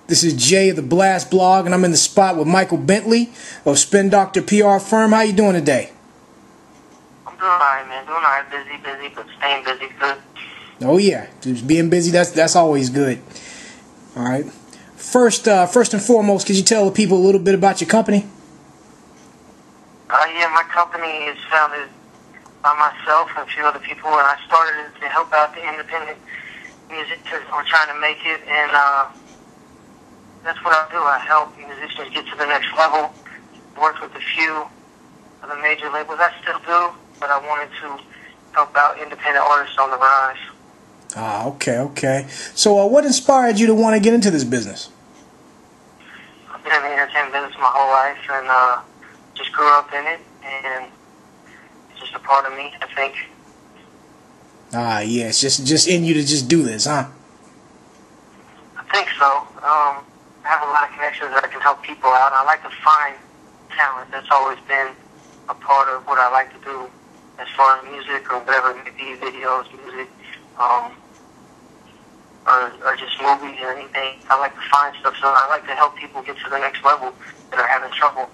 This is Jay of the Blast Blog, and I'm in the spot with Michael Bentley of Spin Doctor PR firm. How you doing today? I'm doing alright, man. Doing alright. Busy, but staying busy. Good. Oh yeah, just being busy. That's always good. All right. First and foremost, could you tell the people a little bit about your company? Yeah, my company is founded by myself and a few other people, and I started it to help out the independent music because we're trying to make it, and that's what I do. I help musicians get to the next level. Worked with a few of the major labels. I still do, but I wanted to help out independent artists on the rise. Ah, okay. So what inspired you to want to get into this business? I've been in the entertainment business my whole life, and just grew up in it, and it's just a part of me, I think. Ah, yeah, it's just in you to just do this, huh? I think so. I have a lot of connections that I can help people out, and I like to find talent. That's always been a part of what I like to do as far as music or whatever it may be, videos, music, or just movies or anything. I like to find stuff, so I like to help people get to the next level that are having trouble.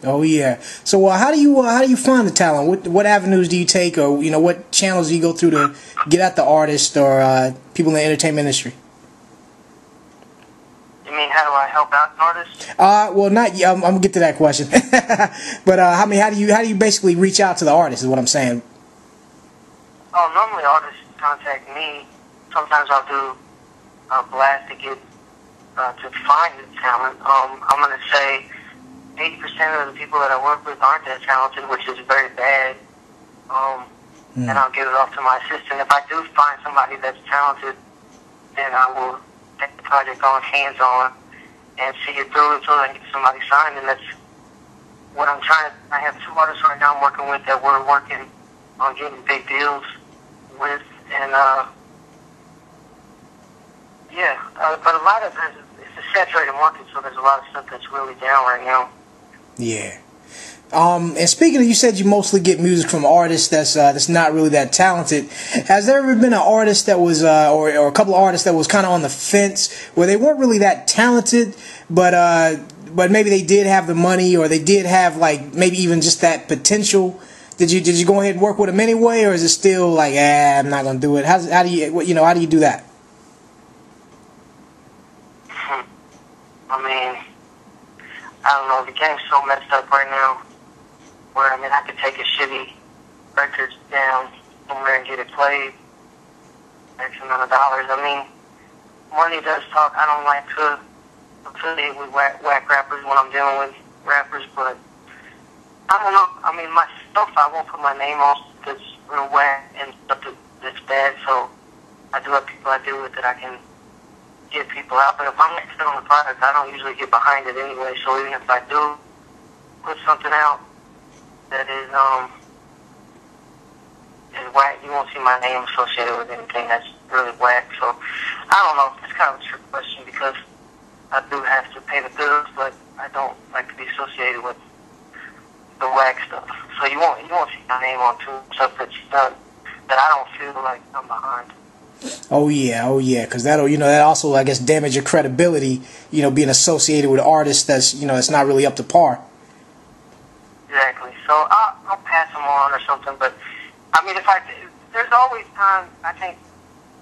Oh yeah. So how do you find the talent? What avenues do you take, or what channels do you go through to get at the artists or people in the entertainment industry? You mean how do I help out artists? Well, not yet. I'm gonna get to that question. But how do you basically reach out to the artists? Is what I'm saying. Oh, normally artists contact me. Sometimes I'll do a blast to get to find the talent. I'm gonna say 80% of the people that I work with aren't that talented, which is very bad. And I'll give it off to my assistant. If I do find somebody that's talented, then I will take the project on, hands-on, and see it through until I get somebody signed. And that's what I'm trying to. I have 2 artists right now I'm working with that we're working on getting big deals with, and but a lot of it's a saturated market, so there's a lot of stuff that's really down right now. Yeah. And speaking of, you said you mostly get music from artists that's not really that talented. Has there ever been an artist that was, or a couple of artists that was kind of on the fence, where they weren't really that talented, but maybe they did have the money, or they did have like maybe even just that potential? Did you go ahead and work with them anyway, or is it still like, I'm not gonna do it? How do you do that? I mean, I don't know. The game's so messed up right now. Where I could take a shitty record down somewhere and get it played X amount of dollars. Money does talk. I don't like to affiliate with whack rappers when I'm dealing with rappers, but I don't know. Myself, I won't put my name on that's real whack and stuff that's bad. So I do have people I deal with that I can get people out. But if I'm not on the product, I don't usually get behind it anyway. So even if I do put something out that is whack, you won't see my name associated with anything that's really whack. So I don't know. It's kind of a trick question because I do have to pay the bills, but I don't like to be associated with the whack stuff. So you won't see my name on stuff that's done that I don't feel like I'm behind. Oh yeah, because that also, I guess, damage your credibility. Being associated with artists that's it's not really up to par. Exactly. So I'll pass them on or something. But there's always time. I think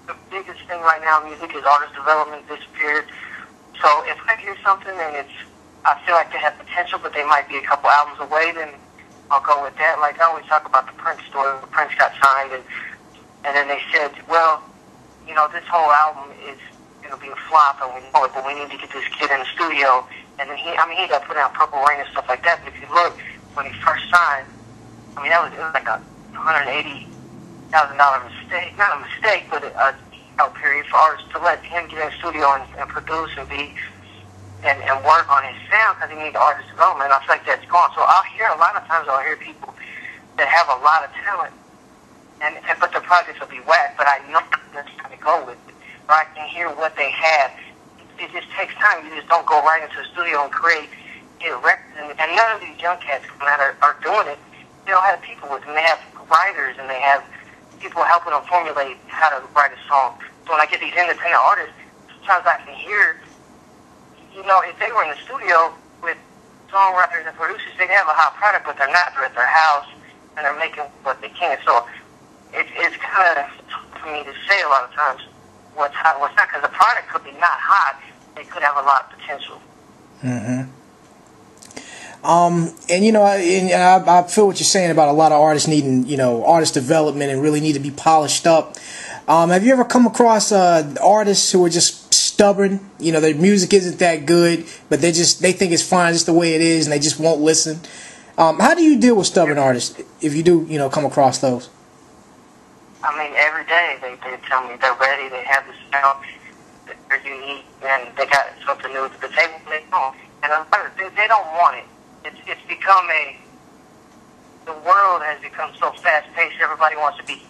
the biggest thing right now in music is artist development disappeared. So if I hear something and I feel like they have potential, but they might be a couple albums away, then I'll go with that. Like I always talk about the Prince story. Prince got signed, and then they said, well, this whole album is going to be a flop, and we know it, but we need to get this kid in the studio. And then he got put out Purple Rain and stuff like that. But if you look, when he first signed, it was like a $180,000 mistake. Not a mistake, but a period for artists to let him get in the studio and produce and and work on his sound because he needs artist development. I feel like that's gone. So a lot of times I'll hear people that have a lot of talent, but the projects will be whack, but I know that's how to go with it. Or I can hear what they have. It just takes time. You just don't go right into the studio and get records. And none of these young cats are doing it. They don't have people with them. They have writers, and they have people helping them formulate how to write a song. So when I get these independent artists, sometimes I can hear you know, if they were in the studio with songwriters and producers, they'd have a hot product, but they're not. They're at their house, and they're making what they can. So it's kind of tough for me to say a lot of times what's hot, what's not, because the product could be not hot. It could have a lot of potential. Mm-hmm. And you know, I feel what you're saying about a lot of artists needing, you know, artist development and really need to be polished up. Have you ever come across artists who are just stubborn? You know, their music isn't that good, but they think it's fine just the way it is, and they just won't listen. How do you deal with stubborn artists if you do, you know, come across those? I mean, every day they tell me they're ready, they have the sound, they're unique, and they got something new to the table. They don't, and they don't want it. It's become the world has become so fast-paced, everybody wants to be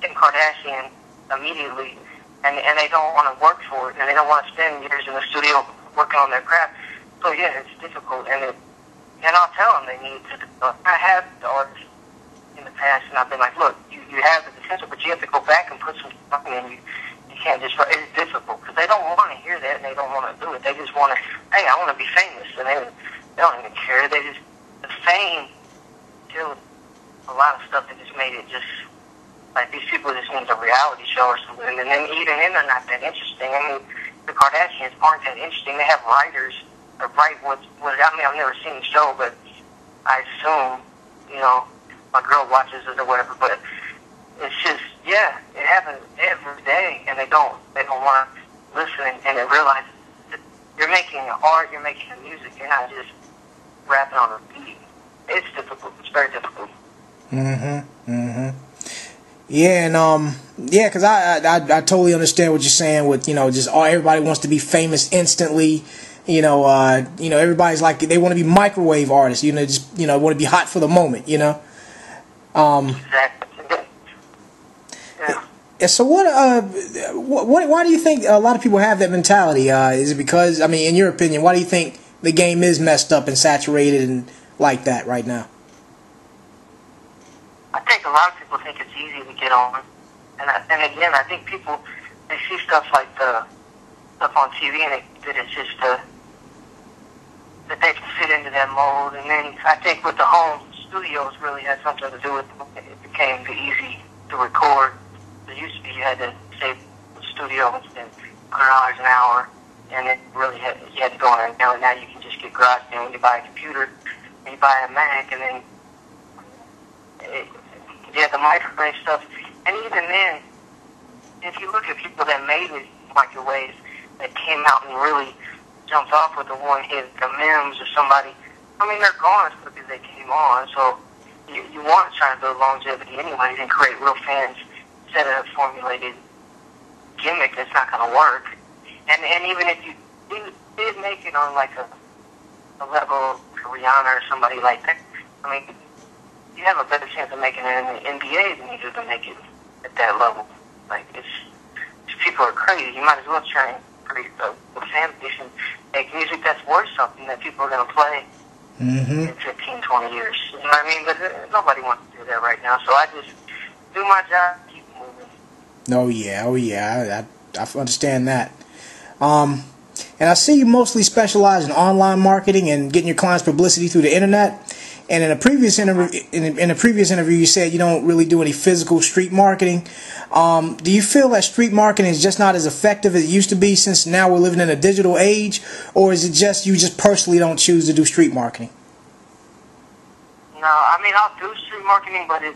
Kim Kardashian immediately, and they don't want to work for it, and they don't want to spend years in the studio working on their craft. So yeah, it's difficult, and I'll tell them they need to. I have the artists in the past, and I've been like, look, you have the potential, but you have to go back and put some time in. You can't just. It's difficult because they don't want to hear that, and they don't want to do it. They just want to. Hey, I want to be famous, and they don't even care. They just the fame killed a lot of stuff. That just made it just like these people just need a reality show or something, and then even then they're not that interesting. I mean, the Kardashians aren't that interesting. They have writers or write what I mean, I've never seen the show, but I assume, you know, my girl watches it or whatever. But it's just, yeah, it happens every day, and they don't want to listen and they realize that you're making art, you're making music, you're not just rapping on a beat. It's difficult. It's very difficult. Yeah, and yeah, because I totally understand what you're saying with, you know, just everybody wants to be famous instantly. You know, everybody's like they want to be microwave artists. You know, just want to be hot for the moment. You know. Exactly. Yeah. So why do you think a lot of people have that mentality? Is it because, I mean, in your opinion, why do you think the game is messed up and saturated and like that right now? I think a lot of people think it's easy to get on, and again, I think people they see stuff like the stuff on TV and that it's just that they can fit into that mold. And then I think with the home studios really had something to do with it became easy to record. It used to be you had to save the studio and spend $100 an hour, and it really you had to go on. Now you can just get garage band when you buy a computer, and you buy a Mac, and then you have the microwave stuff. And even then, if you look at people that made these microwaves that came out and really jumped off with the one hit, the Mims or somebody, I mean, they're gone as quick as they came on. So you want to try to build longevity anyways and create real fans instead of a formulated gimmick that's not going to work. And even if you did make it on like a level of Rihanna or somebody like that, I mean, you have a better chance of making it in the NBA than you do to make it at that level. Like, people are crazy. You might as well try and create a fan base and make music that's worth something that people are going to play in 15, 20 years. You know what I mean? But nobody wants to do that right now. So I just do my job, keep moving. Oh yeah, I understand that. And I see you mostly specialize in online marketing and getting your clients publicity through the internet. And in a previous interview, you said you don't really do any physical street marketing. Do you feel that street marketing is just not as effective as it used to be since now we're living in a digital age, or is it just you just personally don't choose to do street marketing? No, I mean I'll do street marketing, but if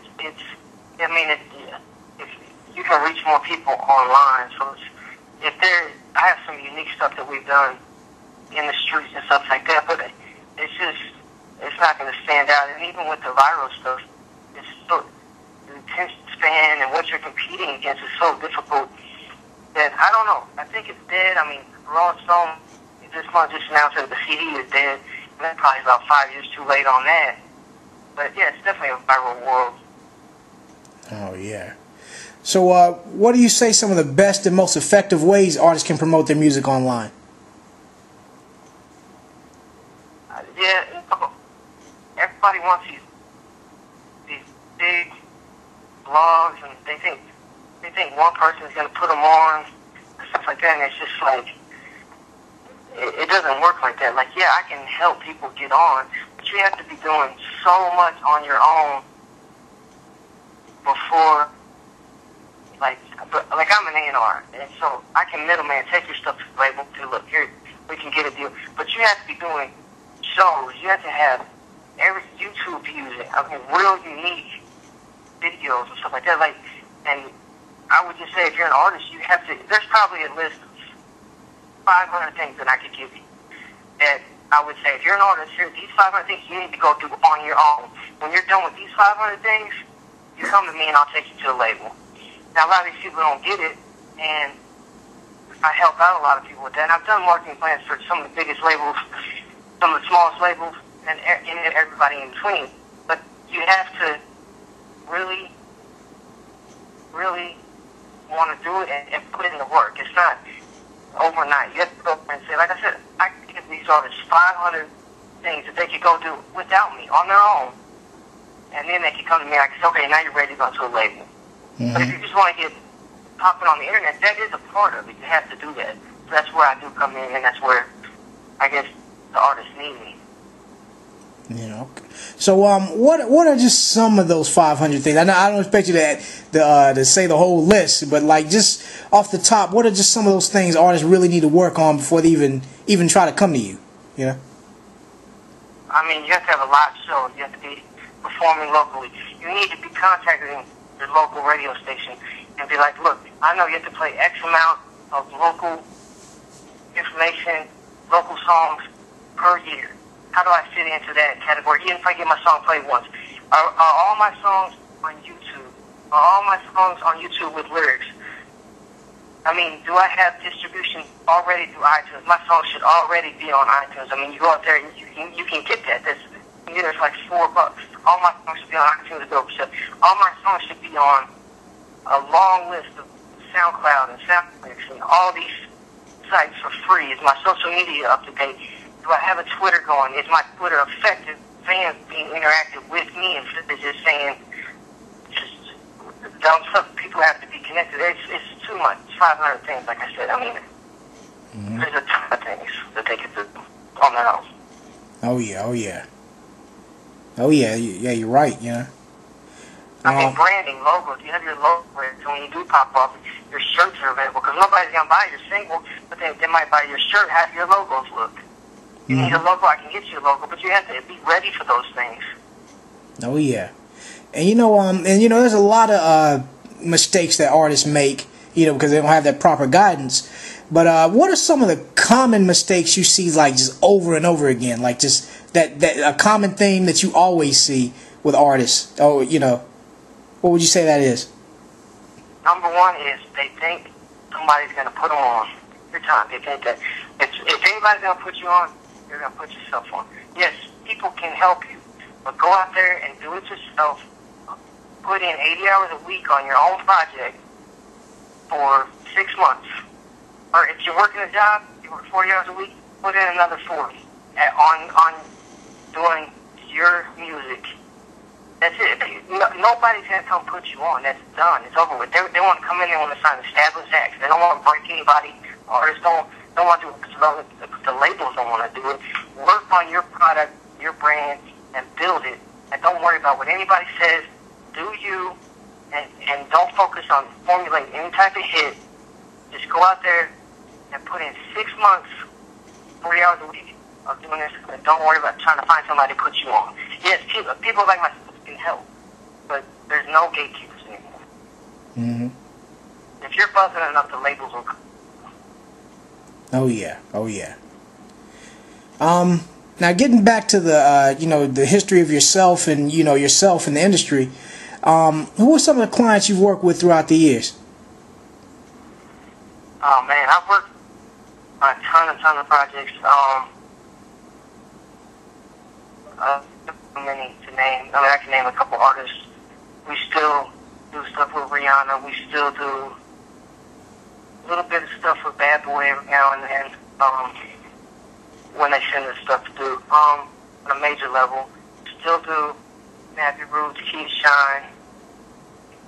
you can reach more people online. So I have some unique stuff that we've done in the streets and stuff like that, but it's not going to stand out. And even with the viral stuff, it's so, the attention span and what you're competing against is so difficult that I don't know. I think it's dead. I mean, Rolling Stone this month just announced that the CD is dead, and that's probably about 5 years too late on that. But yeah, it's definitely a viral world. Oh yeah. So what do you say some of the best and most effective ways artists can promote their music online? Everybody wants these big blogs, and they think one person is going to put them on and stuff like that, and it's just like it doesn't work like that. Like, yeah, I can help people get on, but you have to be doing so much on your own before, like I'm an A&R, and so I can middleman, take your stuff to the label, to look, here, we can get a deal. But you have to be doing shows. You have to have every YouTube views, I mean, real unique videos and stuff like that. Like, and I would just say, if you're an artist, you have to, there's probably a list of 500 things that I could give you that I would say, if you're an artist, here, these 500 things you need to go do on your own. When you're done with these 500 things, you come to me and I'll take you to the label. Now, a lot of these people don't get it, and I help out a lot of people with that. And I've done marketing plans for some of the biggest labels, some of the smallest labels, and everybody in between. But you have to really, really want to do it and put in the work. It's not overnight. You have to go and say, like I said, I can give these artists 500 things that they could go do without me, on their own. And then they can come to me and I can say, okay, now you're ready to go to a label. But if you just want to get popping on the internet, that is a part of it. You have to do that. So that's where I do come in, and that's where I guess the artists need me. You know, so what are just some of those 500 things? I don't expect you to say the whole list, but like just off the top, what are just some of those things artists really need to work on before they even try to come to you? You know, I mean, you have to have a live show. You have to be performing locally. You need to be contacting the local radio station and be like, look, I know you have to play X amount of local information, local songs per year. How do I fit into that category? Even if I get my song played once. Are all my songs on YouTube? Are all my songs on YouTube with lyrics? I mean, do I have distribution already through iTunes? My song should already be on iTunes. I mean, you go out there and you can get that. You get it for like $4. All my songs should be on iTunes. All my songs should be on a long list of SoundCloud and SoundClick and all these sites for free. Is my social media up to date? Do I have a Twitter going? Is my Twitter effective? Fans being interactive with me instead of just saying just dumb stuff. People have to be connected. It's too much. It's 500 things, like I said. I mean, there's a ton of things that they could do on their own. Oh yeah. You're right. Yeah. I mean, branding, logos. You have your logo, so when you do pop up, your shirts are available because nobody's gonna buy your single, but they might buy your shirt. How do your logos look? You need a logo, I can get you a logo, but you have to be ready for those things. Oh yeah, and there's a lot of mistakes that artists make, because they don't have that proper guidance. But what are some of the common mistakes you see, like just over and over again, like just that a common theme that you always see with artists? Oh, what would you say that is? Number one is they think somebody's going to put them on every time. They think that if anybody's going to put you on, you're going to put yourself on. Yes, people can help you, but go out there and do it yourself. Put in 80 hours a week on your own project for 6 months. Or if you're working a job, you work 40 hours a week, put in another 40 on doing your music. That's it. Nobody's going to come put you on. That's done. It's over with. They want to come in, they want to sign established acts. They don't want to break anybody. Artists don't want to do it. The labels don't want to do it. Work on your product, your brand, and build it. And don't worry about what anybody says. Do you, and don't focus on formulating any type of hit. Just go out there and put in 6 months, 40 hours a week of doing this, and don't worry about trying to find somebody to put you on. Yes, people like myself can help, but there's no gatekeepers anymore. If you're buzzing enough, the labels will come. Oh yeah. Now getting back to the the history of yourself and yourself in the industry, who are some of the clients you've worked with throughout the years? Oh man, I've worked on a ton of projects. Many to name. I mean, I can name a couple artists. We still do stuff with Rihanna. We still do a little bit of stuff with Bad Boy every now and then. When they send us stuff to do on a major level. Still do Nappy Roots, Keith Shine,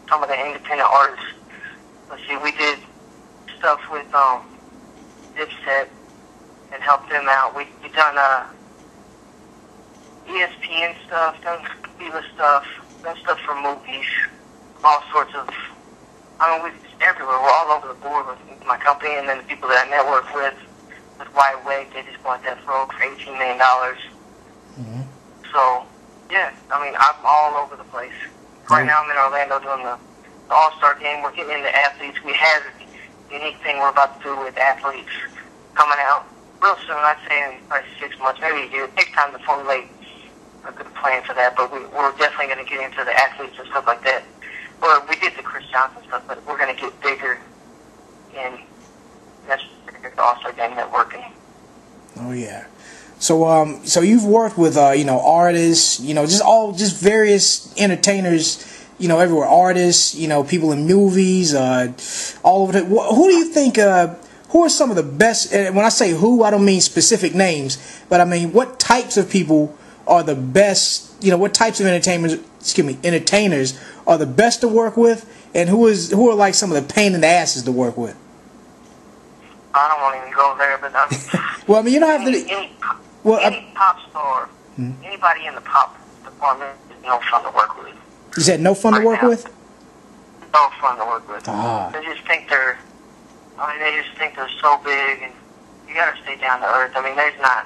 some of the independent artists. Let's see, we did stuff with Dipset, and help them out. We done ESPN stuff, done FIFA stuff, done stuff for movies, all sorts of. I mean, we're everywhere. We're all over the board with my company, and then the people that I network with Wide Awake. They just bought that for $18 million. Mm-hmm. So, yeah, I mean, I'm all over the place. Right now, I'm in Orlando doing the All-Star game. We're getting into athletes. We have a unique thing we're about to do with athletes coming out real soon. I'd say in probably 6 months, maybe a year. It takes time to formulate a good plan for that, but we're definitely going to get into the athletes and stuff like that. Well, we did the Chris Johnson stuff, but we're going to get bigger, and that's the All-Star game networking. Oh yeah. So so you've worked with artists, just various entertainers, everywhere, artists, people in movies, all over the. Who do you think? Who are some of the best? And when I say who, I don't mean specific names, but I mean what types of people are the best? What types of entertainers are the best to work with, and who are like some of the pain in the asses to work with? I don't want to even go there, but well, I mean, you don't have to. Any pop star, anybody in the pop department is no fun to work with. You said no fun to work with? No fun to work with. Ah. They just think they're so big, and you gotta stay down to earth. I mean, there's not.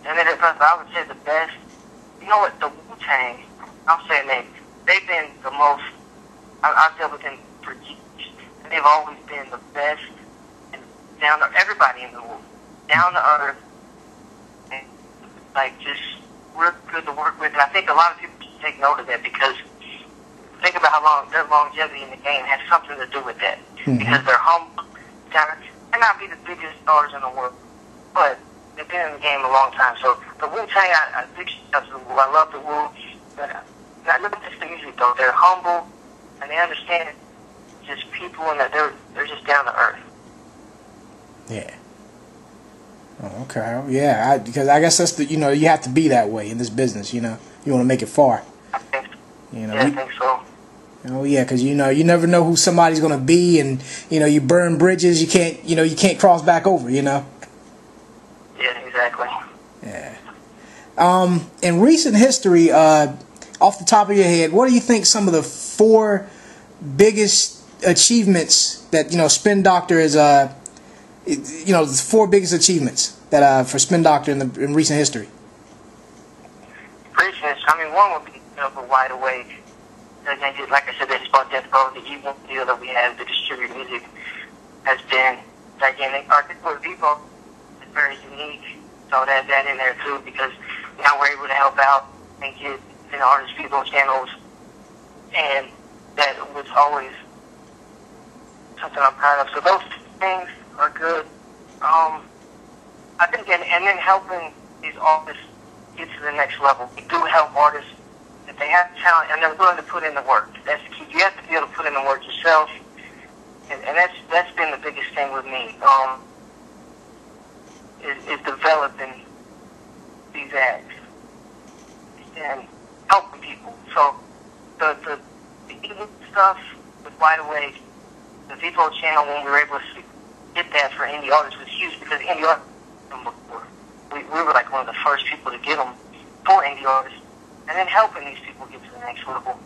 And then I would say the best. You know what? The Wu-Tang. I'm saying they've been the most. I've dealt with them for years, and they've always been the best. And down to everybody in the world, down to earth. Like, just real good to work with. And I think a lot of people should take note of that, because think about how long their longevity in the game has something to do with that. Mm-hmm. Because they're humble. They not be the biggest stars in the world, but they've been in the game a long time. So the Wu-Tang, I think that's the Wu. I love the Wu. But not just the music, though. They're humble, and they understand just people, and that they're just down to earth. Yeah. Oh, okay. Yeah, because I guess that's the you have to be that way in this business. You want to make it far. I think so. I think so. Oh yeah, because you never know who somebody's gonna be, and you burn bridges. You can't cross back over. Yeah, exactly. Yeah. In recent history, off the top of your head, what do you think some of the 4 biggest achievements that Spin Doctor is the 4 biggest achievements that for Spin Doctor in recent history? One would be the Wide Awake. Like I said, they just bought Death Row. The evil deal that we have to distribute music has been gigantic. Our Vivo is very unique, so that in there too, because now we're able to help out and get artists' Vivo channels, and that was always something I'm proud of. So those things are good. I think, and then helping these artists get to the next level. We do help artists if they have talent and they're willing to put in the work. That's the key. You have to be able to put in the work yourself, and that's been the biggest thing with me. Is developing these acts and helping people. So the evil stuff with Wide Awake, the Vivo channel, when we were able to get that for indie artists was huge, because indie artists before. We were like one of the first people to get them for indie artists, and then helping these people get to the next level.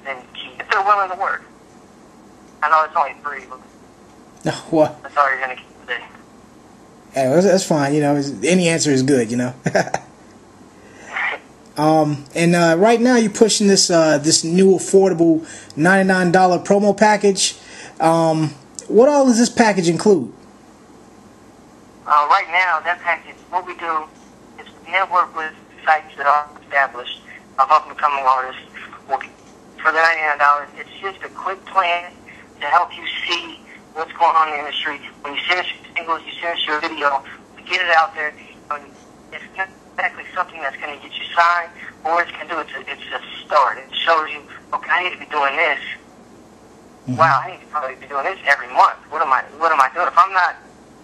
Then if they're willing to work. I know it's only 3, but that's all you're gonna get today. Yeah, well, that's fine. Any answer is good. And right now you're pushing this new affordable $99 promo package. What all does this package include? Right now, that package, what we do is network with sites that are established of up-and-coming artists. For the $99, it's just a quick plan to help you see what's going on in the industry. When you finish your singles, you finish your video, we get it out there. It's not exactly something that's going to get you signed, or it's going to do it's a start. It shows you, okay, I need to be doing this. Mm-hmm. Wow, I need to probably be doing this every month. What am I doing? If I'm not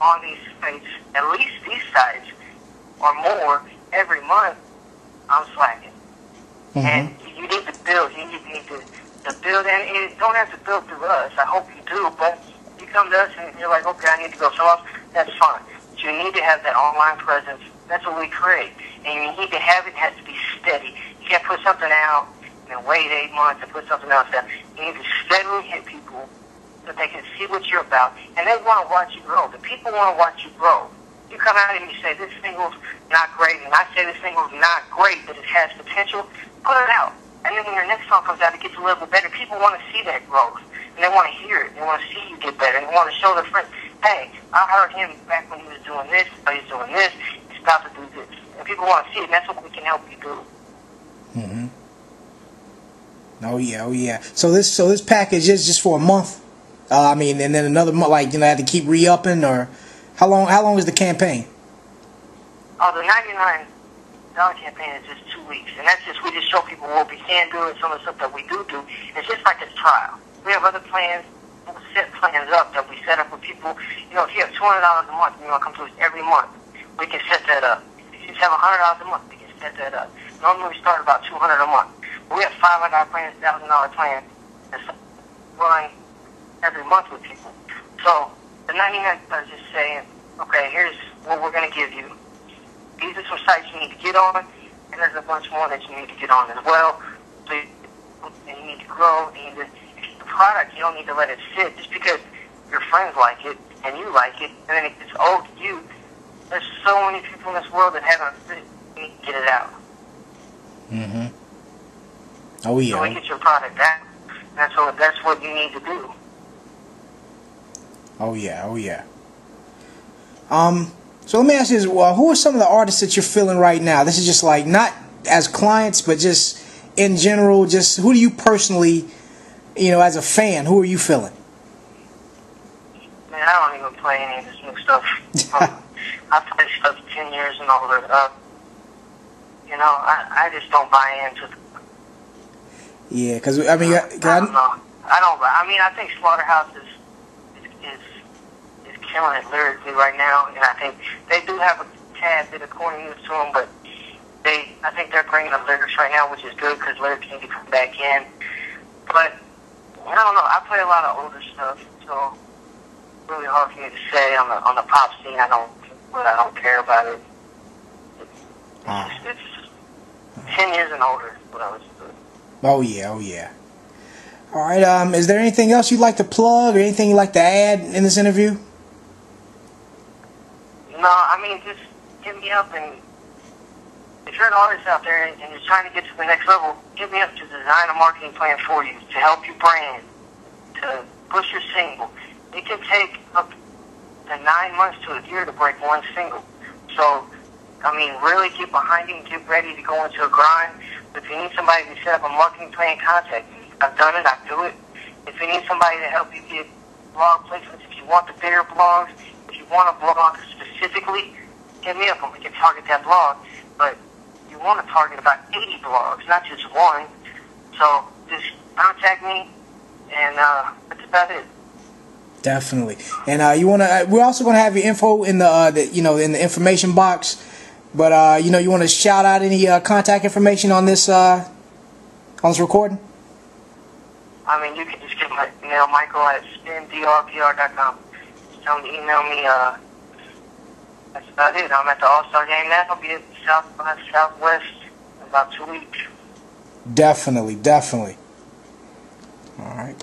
on these sites, at least these sites, or more every month, I'm slacking. Mm-hmm. And you need to build. You need to build, and you don't have to build through us. I hope you do, but you come to us and you're like, okay, I need to go somewhere else. That's fine. But you you need to have that online presence. That's what we create. And you need to have it. It has to be steady. You can't put something out and then wait 8 months and put something else out. You need to steadily hit people so they can see what you're about. And they want to watch you grow. The people want to watch you grow. You come out and you say, this single's not great, and I say this single's not great, but it has potential, put it out. And then when your next song comes out, it gets a little bit better. People want to see that growth. And they want to hear it. They want to see you get better. And they want to show their friends, hey, I heard him back when he was doing this, or he's doing this, he's about to do this. And people want to see it, and that's what we can help you do. Mm-hmm. Oh yeah, oh yeah. So this package is just for a month. I mean, and then another month, like, you know, have to keep re-upping, or how long is the campaign? Oh, the $99 campaign is just 2 weeks, and that's just, we just show people what we can do and some of the stuff that we do. It's just like a trial. We have other plans. We'll set plans up that we set up with people. You know, if you have $200 a month and you want to come to us every month, we can set that up. If you just have $100 a month, we can set that up. Normally we start about $200 a month. But we have $500 plans, $1,000 plans that's run every month with people. So the 99 is just saying, okay, here's what we're going to give you. These are some sites you need to get on, and there's a bunch more that you need to get on as well. So you need to grow. You need to, if it's a product, you don't need to let it sit just because your friends like it and you like it, and then it gets old to you. There's so many people in this world that haven't fit. You need to get it out. Mm-hmm. Oh yeah. So we get your product out. That's what you need to do. Oh yeah, oh yeah. So let me ask you this: who are some of the artists that you're feeling right now? This is just like not as clients, but just in general. Just who do you personally, you know, as a fan, who are you feeling? Man, I don't even play any of this new stuff. I play stuff 10 years and older. You know, I just don't buy into. Yeah, because I mean, I don't know. I mean, I think Slaughterhouse is killing it lyrically right now, and I think they do have a tad bit of corniness to them, but I think they're bringing up lyrics right now, which is good because lyrics need to come back in. But I don't know. I play a lot of older stuff, so it's really hard for me to say on the pop scene. I don't care about it. It's 10 years and older. What I was doing. Oh yeah, oh yeah. All right. Is there anything else you'd like to plug, or anything you'd like to add in this interview? No, I mean, just hit me up, and if you're an artist out there and you're trying to get to the next level, hit me up to design a marketing plan for you, to help you brand, to push your single. It can take up to 9 months to a year to break one single. So, I mean, really get behind it and get ready to go into a grind. If you need somebody to set up a marketing plan, contact me. I've done it. I do it. If you need somebody to help you get blog placements, if you want the bigger blogs, if you want a blog specifically, hit me up and we can target that blog. But you want to target about 80 blogs, not just one. So just contact me, and that's about it. Definitely. And you want to? We're also going to have your info in the in the information box. But you want to shout out any contact information on this recording? I mean, you can just get my email, Michael at spindrpr.com. Just tell them to email me. That's about it. I'm at the All-Star game now. I'll be at South by Southwest in about 2 weeks. Definitely, definitely. All right.